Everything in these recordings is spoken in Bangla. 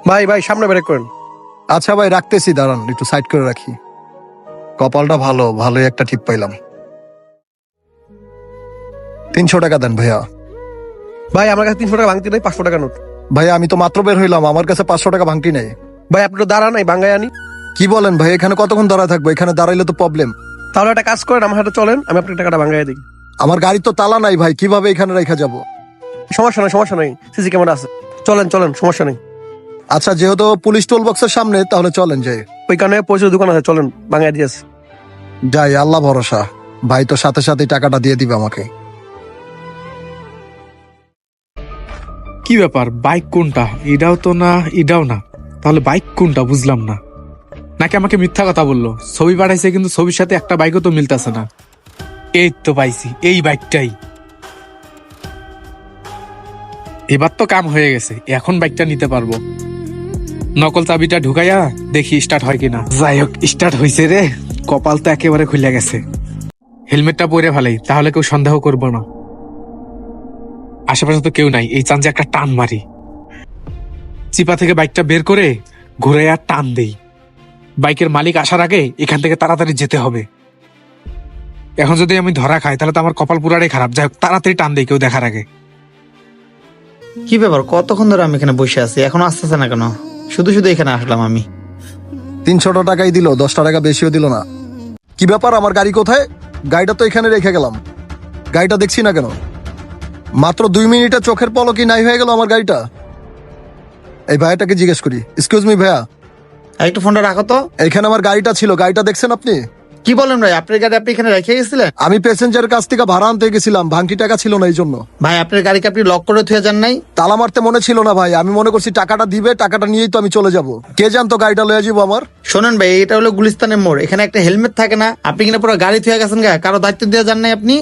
ভাই ভাই সামনে ব্রেক করেন। আচ্ছা ভাই রাখতেছি, দাঁড়ান একটু সাইড করে রাখি। কপালটা ভালো, ভালোই একটা টিপ পাইলাম। 300 টাকা দেন ভাইয়া। ভাই আমার কাছে 300 টাকা ভাঙতি নাই, 500 টাকা নোট। ভাইয়া আমি তো মাত্র বের হইলাম, আমার কাছে 500 টাকা ভাঙতি নেই। ভাই আপনি তো দাঁড়ান নাই, বাঙ্গাই আনি। কি বলেন ভাই, এখানে কতক্ষণ দাঁড়ায় থাকবো? এখানে দাঁড়াইলে তো প্রবলেম। তাহলে একটা কাজ করেন, আমার সাথে চলেন, আমি আপনার টাকাটা ভাঙ্গাই দিই। আমার গাড়ি তো তালা নাই ভাই, কিভাবে এখানে রেখে যাব? সমস্যা নাই, সমস্যা নাই, সিসি ক্যামেরা আছে। চলেন চলেন, সমস্যা নেই। আচ্ছা যেহেতু পুলিশ টোল বক্সের সামনে, তাহলে চলেন যাই। ওইখানে পয়সার দোকান আছে, চলেন ভাঙ্গাই দিয়েছে। যাই, আল্লাহ ভরসা। ভাই তো সাথে সাথে টাকাটা দিয়ে দিবে আমাকে। কি ব্যাপার, বাইক কোনটা? এটাও তো না, এটাও না, তাহলে বাইক কোনটা বুঝলাম না। নাকি আমাকে মিথ্যা কথা বললো? ছবি পাঠাইছে কিন্তু ছবির সাথে একটা বাইকও তো মিলতেছে না। এই তো পাইছি, এই বাইকটাই। এবার তো কাম হয়ে গেছে, এখন বাইকটা নিতে পারবো। নকল চাবিটা ঢুকাইয়া দেখি স্টার্ট হয় কিনা। যাই হোক, স্টার্ট হয়েছে রে। কপাল তো একেবারে খুলে গেছে। হেলমেটটা পরে ফেলাই, তাহলে কেউ সন্দেহ করবো না। আশেপাশে তো কেউ নাই, এই চান্সে একটা টান মারি। চিপা থেকে বাইকটা বের করে ঘুরে আর টান দেই। বাইকের মালিক আসার আগে এখান থেকে তাড়াতাড়ি যেতে হবে। এখন যদি আমি ধরা খাই তাহলে তো আমার কপাল পুরাটাই খারাপ। যাই হোক, তাড়াতাড়ি টান দেই কেউ দেখার আগে। কি ব্যাপার, কতক্ষণ ধরে আমি এখানে বসে আছি, এখন আসতেছে না কেন? শুধু শুধু এখানে আসলাম আমি। 300 টাকাই দিল, 10 টাকা বেশিও দিল না। কি ব্যাপার, আমার গাড়ি কোথায়? গাড়িটা তো এখানে রেখে গেলাম, গাড়িটা দেখছি না কেন? মাত্র 2 মিনিটে চোখের পলকই নাই হয়ে গেল আমার গাড়িটা। এই ভাইটাকে জিজ্ঞেস করি। এক্সকিউজ মি ভাইয়া, আর একটু ফোনটা রাখো তো। এখানে আমার গাড়িটা ছিল, গাড়িটা দেখছেন আপনি? কি বলেন ভাই, আপনার গাড়ি আপনি এখানে রেখে গেছিলেন? আমি প্যাসেঞ্জারের কাছ থেকে ভাড়া আনতে গেছিলাম, ভাঙতি টাকা ছিল না এই জন্য। ভাই আপনার গাড়িকে আপনি লক করে থুয়ে যান নাই? তালা মারতে মনে ছিল না ভাই, আমি মনে করছি টাকাটা দিবে, টাকাটা নিয়েই তো আমি চলে যাব। কে জানতো গাড়িটা লয়ে যাবো আমার। শোনেন ভাই, এটা হলো গুলিস্তানের মোড়, এখানে একটা হেলমেট থাকে না? আপনি কিনা পুরো গাড়ি থুয়ে গেছেন গা, কারো দায়িত্ব দিয়ে যান নাই আপনি?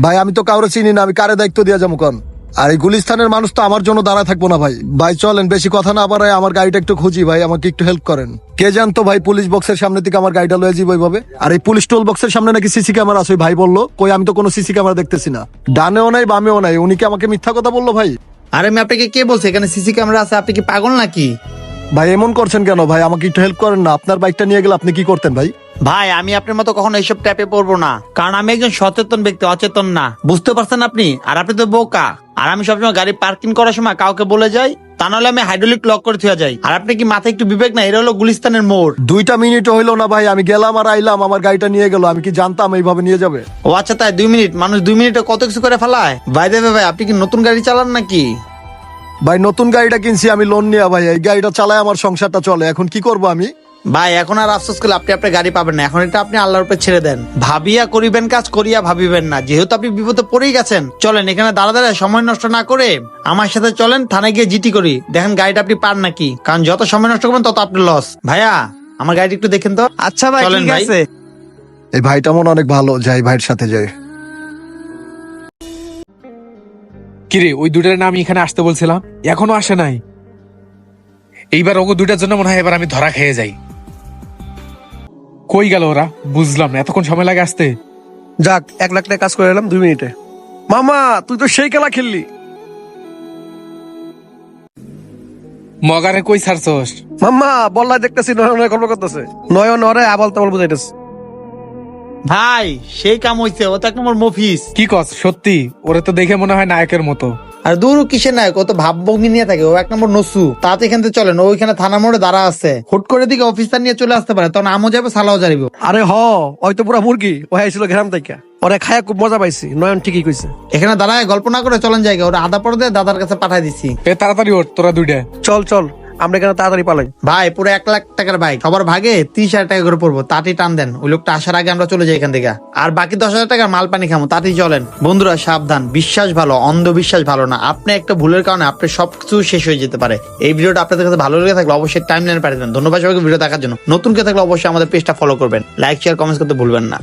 ভাই আমি তো কাউরে চিনি না, আমি কারে দায়িত্ব দিয়ে যাবো কোন? আর এই গুলিস্তানের মানুষ তো আমার জন্য দাঁড়ায় থাকবো না ভাই। ভাই চলেন, বেশি কথা না বাড়ায় আমার গাড়িটা একটু খুঁজি ভাই, আমাকে একটু হেল্প করেন। কে জানতো ভাই পুলিশ বক্সের সামনে থেকে আমার গাড়িটা লয়ে যাবো এইভাবে। আর এই পুলিশ টোল বক্সের সামনে নাকি সিসি ক্যামেরা আছে, ওই ভাই বললো। কই, আমি তো কোনো সিসি ক্যামেরা দেখতেছি না, ডানেও নাই বামেও নাই। উনি কি আমাকে মিথ্যা কথা বললো ভাই? আরে আমি আপনাকে কে বলছে এখানে সিসি ক্যামেরা আছে? আপনি কি পাগল নাকি? ভাই এমন করছেন কেন ভাই, আমাকে একটু হেল্প করেন না। আপনার বাইকটা নিয়ে গেলে আপনি কি করতেন ভাই? ভাই আমি আপনার মতো কখনো এইসব ট্যাপে পড়বো না, কারণ আমি একজন সচেতন ব্যক্তি, অচেতন না। বুঝতে পারছেন আপনি? আর আপনি তো বোকা। আর আমি সবসময় গাড়ি পার্কিং করার সময় কাউকে বলে যাই, তা নাহলে আমি হাইড্রোলিক লক করে থুয়ে যাই। আর আপনি কি মাথায় একটু বিবেক না? এটা হলো গুলিস্তানের মোড়। 2টা মিনিট হইলো না ভাই, আমি গেলাম আর আইলাম, আমার গাড়িটা নিয়ে গেল। আমি কি জানতাম এইভাবে নিয়ে যাবে? ও আচ্ছা তাই, 2 মিনিট? মানুষ 2 মিনিটে কত কিছু করে ফেলায়। ভাই দেবে ভাই, আপনি কি নতুন গাড়ি চালান নাকি? ভাই নতুন গাড়িটা কিনছি আমি লোন নিয়ে ভাই, এই গাড়িটা চালায় আমার সংসারটা চলে। এখন কি করব আমি? ভাই এখন আর আফসোস করলে আপনি আপনার গাড়ি পাবেন না, এখন এটা আপনি আল্লাহর উপর ছেড়ে দেন। ভাবিয়া করিবেন কাজ, করিয়া ভাবিবেন না। যেহেতু আপনি বিপদে পড়েই গেছেন, চলেন এখানে দাঁড়া দাঁড়ায় সময় নষ্ট না করে আমার সাথে চলেন, থানায় গিয়ে জিটি করি। দেখেন গাড়িটা আপনি পান নাকি, কারণ যত সময় নষ্ট করবেন তত আপনার লস। ভাইয়া আমার গাড়ি একটু দেখেন তো। আচ্ছা ভাই, চলেন ঠিক ভাই। আছে। এই ভাইটা মনে অনেক ভালো, যাই ভাইয়ের সাথে যাই। কিরে, ওই দুটার নাম এখানে আসতে বলছিলাম, এখনো আসে নাই। এইবার ওগো দুটার জন্য মনে হয় এবার আমি ধরা খেয়ে যাই। কই গেল ওরা? বুঝলাম না, এতক্ষণ সময় লাগে আসতে। যাক, 1 লাখ টাকা কাজ করে এলাম 2 মিনিটে। মামা তুই তো সেই খেলা খেললি। মগারে কই ছাড়ছস? মাম্মা বল্লা দেখতেছি নয়ন গল্প করতেছে, নয়ন ওরে আবল তাবল বুঝাইতেছে। ভাই সেই কাম হইছে, ও তো এক নম্বর মফিস। কি কস সত্যি? ওরে তো দেখে মনে হয় নায়কের মতো। আর দূর কিসের নায়ক, ও তো ভাবভঙ্গি নিয়ে থাকে। ও এক নম্বর নসু। তাতে এখান থেকে চলেন, ওইখানে থানা মোড়ে দাঁড়া আছে। হুট করে দিকে অফিসার নিয়ে চলে আসতে পারে, তখন আমও যাবে, সালাও যাইব। আরে ওই তো পুরা মুরগি, ও আইছিল গ্রাম থেকে। ওরে খায়া খুব মজা পাইছি, নয়ন ঠিকই কইছে। এখানে দাঁড়ায় গল্প না করে চলেন জায়গা, ওরা আধা পর দিয়ে দাদার কাছে পাঠাই দিছি। এ তাড়াতাড়ি ওঠ তোরা দুইটা। চল চল, আমরা এখানে তাড়াতাড়ি পালাই। ভাই পুরো 1 লাখ টাকার বাইক, সবার ভাগে 30,000 টাকা করে পড়বো। তাতেই টান দেন, ওই লোকটা আসার আগে আমরা চলে যাই এখান থেকে। আর বাকি 10,000 টাকার মাল পানি খামো, তাতেই চলেন। বন্ধুরা সাবধান, বিশ্বাস ভালো, অন্ধবিশ্বাস ভালো না। আপনি একটা ভুলের কারণে আপনার সবকিছু শেষ হয়ে যেতে পারে। এই ভিডিওটা আপনাদের কাছে ভালো লেগে থাকলে অবশ্যই টাইম লাইনে পাঠিয়ে দেন। ধন্যবাদ সবাইকে ভিডিও দেখার জন্য। নতুন কেউ থাকলে অবশ্যই আমাদের পেজটা ফলো করবেন, লাইক শেয়ার কমেন্টস করতে ভুলবেন না।